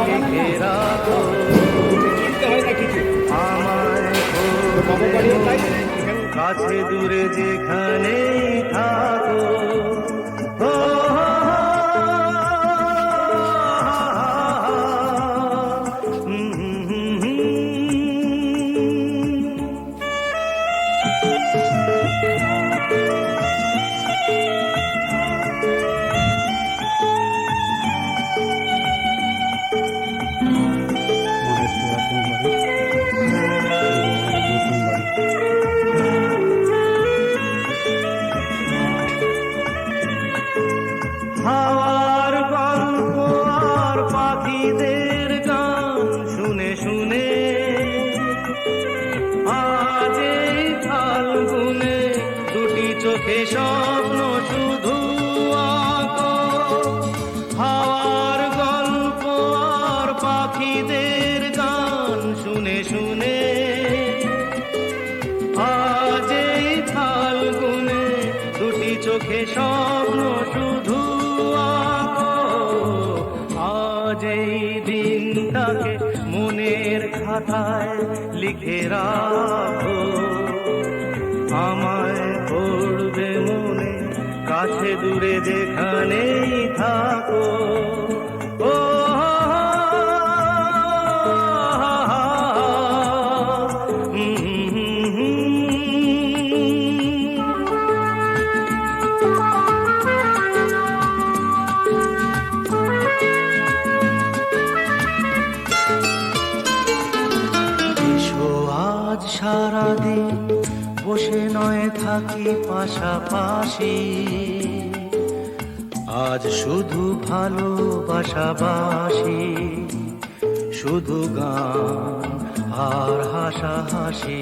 লিখে রাখো আমায় কাছে দূরে যেখানেই থাকো হাওয়ার গল্প আর পাখিদের গান শুনে শুনে আজ এই ফাল্গুনে দুটি চোখে স্বপ্ন শুধু আঁকো হাওয়ার গল্প আর পাখিদের গান শুনে শুনে আজ এই ফাল্গুনে দুটি চোখে স্বপ্ন শুধু আজ এই দিনটাকে মনের খাতায় লিখে রাখো আমায় পড়বে মনে কাছে দূরে যেখানেই থাকো ও আজ সারাদিন বসে নয় থাকি পাশাপাশি আজ শুধু ভালোবাসাবাসি শুধু গান আর হাসাহাসি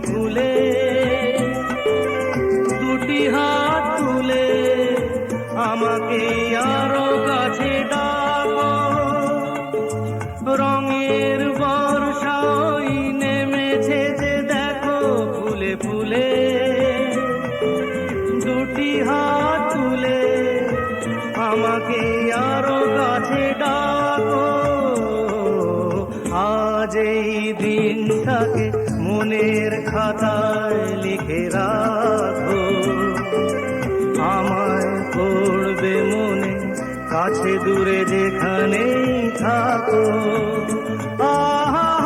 ফুলে দুটি হাত তুলে আমাকে আরো কাছে ডাকো রঙের বর্ষাই নেমেছে যে দেখো ফুলে ফুলে দুটি হাত তুলে আমাকে আরো কাছে ডাকো আজ এই দিনটাকে মনের খাতায় লিখে রাখো আমায় পড়বে মনে কাছে দূরে যেখানেই থাকো আহা